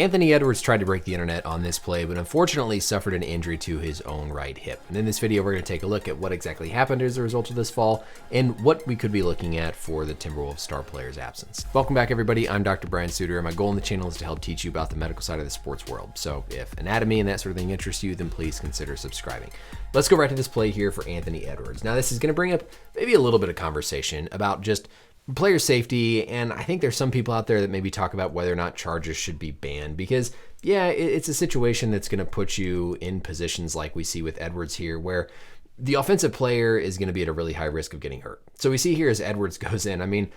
Anthony Edwards tried to break the internet on this play, but unfortunately suffered an injury to his own right hip. And in this video, we're going to take a look at what exactly happened as a result of this fall and what we could be looking at for the Timberwolves star player's absence. Welcome back, everybody. I'm Dr. Brian Sutterer. My goal on the channel is to help teach you about the medical side of the sports world. So if anatomy and that sort of thing interests you, then please consider subscribing. Let's go right to this play here for Anthony Edwards. Now, this is going to bring up maybe a little bit of conversation about just player safety, and I think there's some people out there that maybe talk about whether or not charges should be banned because, yeah, it's a situation that's going to put you in positions like we see with Edwards here, where the offensive player is going to be at a really high risk of getting hurt. So we see here as Edwards goes in, I mean,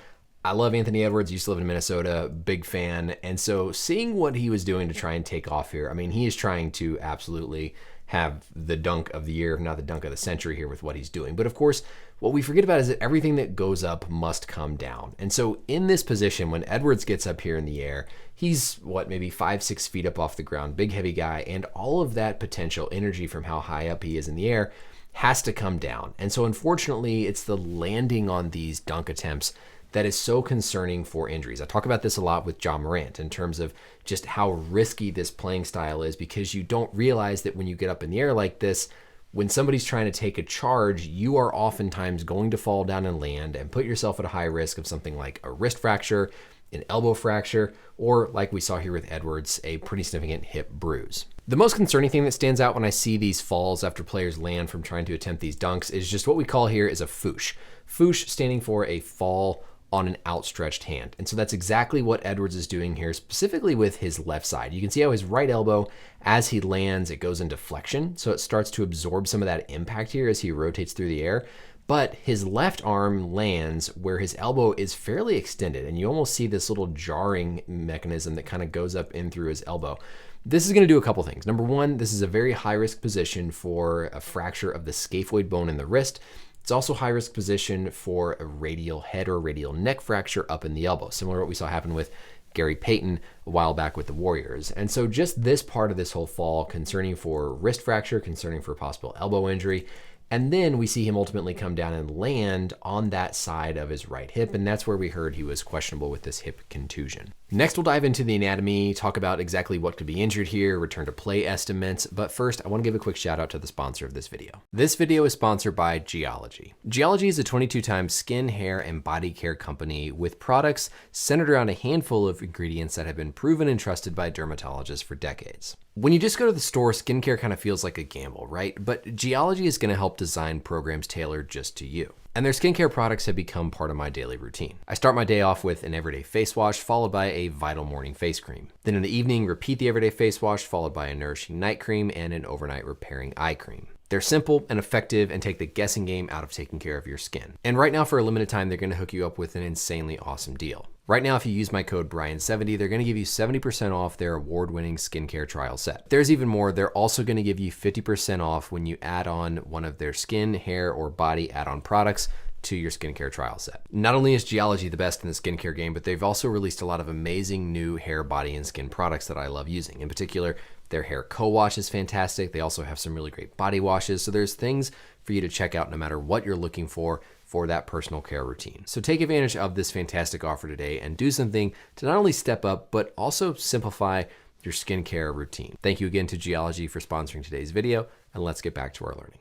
I love Anthony Edwards, used to live in Minnesota, big fan, and so seeing what he was doing to try and take off here, I mean, he is trying to absolutely have the dunk of the year, if not the dunk of the century here with what he's doing. But of course, what we forget about is that everything that goes up must come down. And so in this position, when Edwards gets up here in the air, he's maybe 5-6 feet up off the ground, big heavy guy, and all of that potential energy from how high up he is in the air has to come down. And so unfortunately, it's the landing on these dunk attempts that is so concerning for injuries. I talk about this a lot with Ja Morant in terms of just how risky this playing style is, because you don't realize that when you get up in the air like this, when somebody's trying to take a charge, you are oftentimes going to fall down and land and put yourself at a high risk of something like a wrist fracture, an elbow fracture, or like we saw here with Edwards, a pretty significant hip bruise. The most concerning thing that stands out when I see these falls after players land from trying to attempt these dunks is just what we call here is a foosh. Foosh standing for a fall on an outstretched hand. And so that's exactly what Edwards is doing here, specifically with his left side. You can see how his right elbow, as he lands, it goes into flexion. So it starts to absorb some of that impact here as he rotates through the air. But his left arm lands where his elbow is fairly extended. And you almost see this little jarring mechanism that kind of goes up in through his elbow. This is going to do a couple things. Number one, this is a very high risk position for a fracture of the scaphoid bone in the wrist. It's also high risk position for a radial head or radial neck fracture up in the elbow, similar to what we saw happen with Gary Payton a while back with the Warriors. And so just this part of this whole fall, concerning for wrist fracture, concerning for possible elbow injury. And then we see him ultimately come down and land on that side of his right hip. And that's where we heard he was questionable with this hip contusion. Next, we'll dive into the anatomy, talk about exactly what could be injured here, return to play estimates. But first, I want to give a quick shout out to the sponsor of this video. This video is sponsored by Geology. Geology is a 22-time skin, hair, and body care company with products centered around a handful of ingredients that have been proven and trusted by dermatologists for decades. When you just go to the store, skincare kind of feels like a gamble, right? But Geology is going to help design programs tailored just to you. And their skincare products have become part of my daily routine. I start my day off with an everyday face wash, followed by a vital morning face cream. Then in the evening, repeat the everyday face wash, followed by a nourishing night cream and an overnight repairing eye cream. They're simple and effective and take the guessing game out of taking care of your skin. And right now, for a limited time, they're going to hook you up with an insanely awesome deal. Right now, if you use my code Brian70, they're going to give you 70% off their award-winning skincare trial set. There's even more. They're also going to give you 50% off when you add on one of their skin, hair, or body add-on products to your skincare trial set. Not only is Geology the best in the skincare game, but they've also released a lot of amazing new hair, body, and skin products that I love using. In particular, their hair co-wash is fantastic. They also have some really great body washes. So there's things for you to check out no matter what you're looking for that personal care routine. So take advantage of this fantastic offer today and do something to not only step up, but also simplify your skincare routine. Thank you again to Geology for sponsoring today's video, and let's get back to our learning.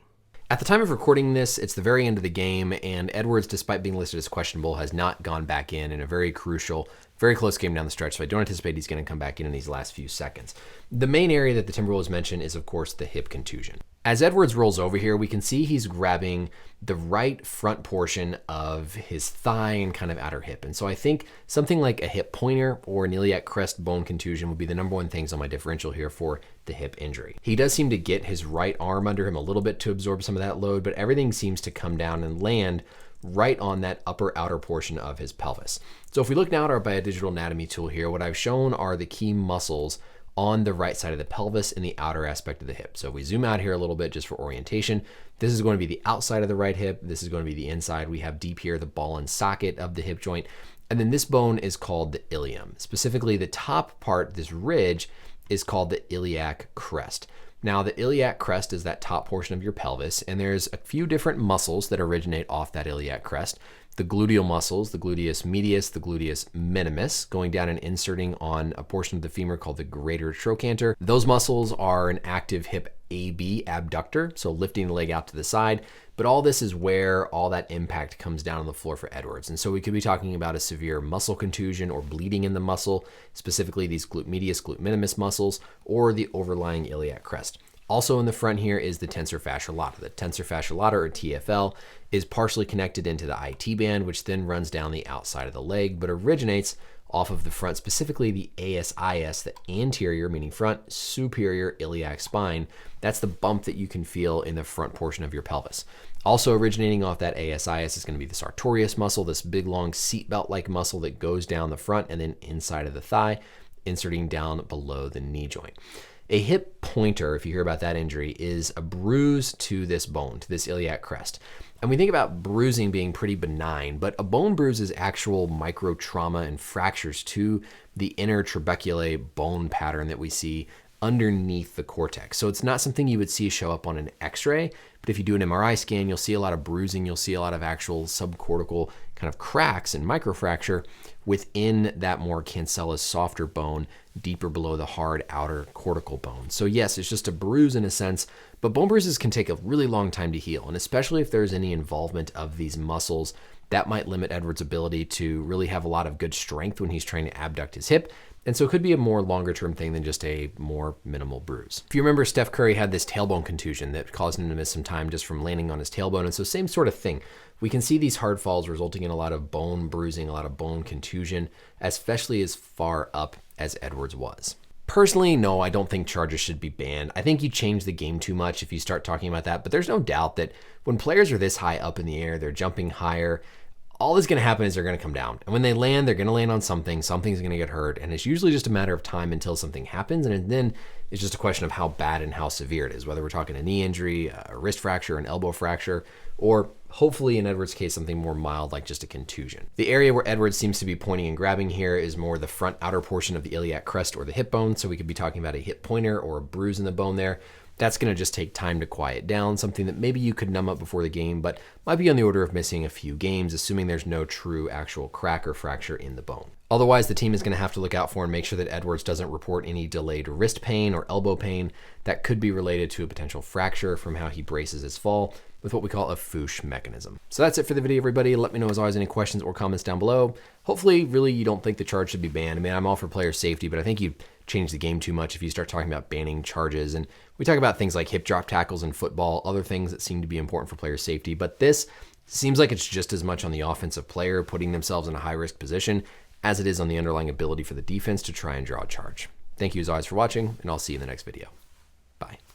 At the time of recording this, it's the very end of the game, and Edwards, despite being listed as questionable, has not gone back in a very crucial, very close game down the stretch, so I don't anticipate he's going to come back in these last few seconds. The main area that the Timberwolves mention is, of course, the hip contusion. As Edwards rolls over here, we can see he's grabbing the right front portion of his thigh and kind of outer hip. And so I think something like a hip pointer or an iliac crest bone contusion would be the number one things on my differential here for the hip injury. He does seem to get his right arm under him a little bit to absorb some of that load, but everything seems to come down and land right on that upper outer portion of his pelvis. So if we look now at our biodigital anatomy tool here, what I've shown are the key muscles on the right side of the pelvis in the outer aspect of the hip. So if we zoom out here a little bit just for orientation, this is going to be the outside of the right hip. This is going to be the inside. We have deep here the ball and socket of the hip joint. And then this bone is called the ilium. Specifically, the top part, this ridge, is called the iliac crest. Now, the iliac crest is that top portion of your pelvis, and there's a few different muscles that originate off that iliac crest. The gluteal muscles, the gluteus medius, the gluteus minimus, going down and inserting on a portion of the femur called the greater trochanter. Those muscles are an active hip AB abductor, so lifting the leg out to the side. But all this is where all that impact comes down on the floor for Edwards. And so we could be talking about a severe muscle contusion or bleeding in the muscle, specifically these glute medius, glute minimus muscles, or the overlying iliac crest. Also in the front here is the tensor fasciae lata. The tensor fasciae lata, or TFL, is partially connected into the IT band, which then runs down the outside of the leg, but originates off of the front, specifically the ASIS, the anterior, meaning front, superior iliac spine. That's the bump that you can feel in the front portion of your pelvis. Also originating off that ASIS is going to be the sartorius muscle, this big long seatbelt-like muscle that goes down the front and then inside of the thigh, inserting down below the knee joint. A hip pointer, if you hear about that injury, is a bruise to this bone, to this iliac crest. And we think about bruising being pretty benign, but a bone bruise is actual micro trauma and fractures to the inner trabeculae bone pattern that we see underneath the cortex. So it's not something you would see show up on an x-ray, but if you do an MRI scan, you'll see a lot of bruising, you'll see a lot of actual subcortical kind of cracks and microfracture within that more cancellous, softer bone, deeper below the hard outer cortical bone. So yes, it's just a bruise in a sense, but bone bruises can take a really long time to heal, and especially if there's any involvement of these muscles, that might limit Edwards' ability to really have a lot of good strength when he's trying to abduct his hip. And so it could be a more longer term thing than just a more minimal bruise. If you remember, Steph Curry had this tailbone contusion that caused him to miss some time just from landing on his tailbone. And so same sort of thing. We can see these hard falls resulting in a lot of bone bruising, a lot of bone contusion, especially as far up as Edwards was. Personally, no, I don't think charges should be banned. I think you change the game too much if you start talking about that. But there's no doubt that when players are this high up in the air, they're jumping higher, all that's going to happen is they're going to come down. And when they land, they're going to land on something. Something's going to get hurt. And it's usually just a matter of time until something happens. And then it's just a question of how bad and how severe it is, whether we're talking a knee injury, a wrist fracture, an elbow fracture, or hopefully in Edwards' case, something more mild like just a contusion. The area where Edwards seems to be pointing and grabbing here is more the front outer portion of the iliac crest or the hip bone. So we could be talking about a hip pointer or a bruise in the bone there. That's going to just take time to quiet down, something that maybe you could numb up before the game, but might be on the order of missing a few games, assuming there's no true actual crack or fracture in the bone. Otherwise, the team is going to have to look out for and make sure that Edwards doesn't report any delayed wrist pain or elbow pain that could be related to a potential fracture from how he braces his fall with what we call a Fouche mechanism. So that's it for the video, everybody. Let me know as always any questions or comments down below. Hopefully, really, you don't think the charge should be banned. I mean, I'm all for player safety, but I think you change the game too much if you start talking about banning charges. And we talk about things like hip drop tackles in football, other things that seem to be important for player safety. But this seems like it's just as much on the offensive player putting themselves in a high-risk position as it is on the underlying ability for the defense to try and draw a charge. Thank you as always for watching, and I'll see you in the next video.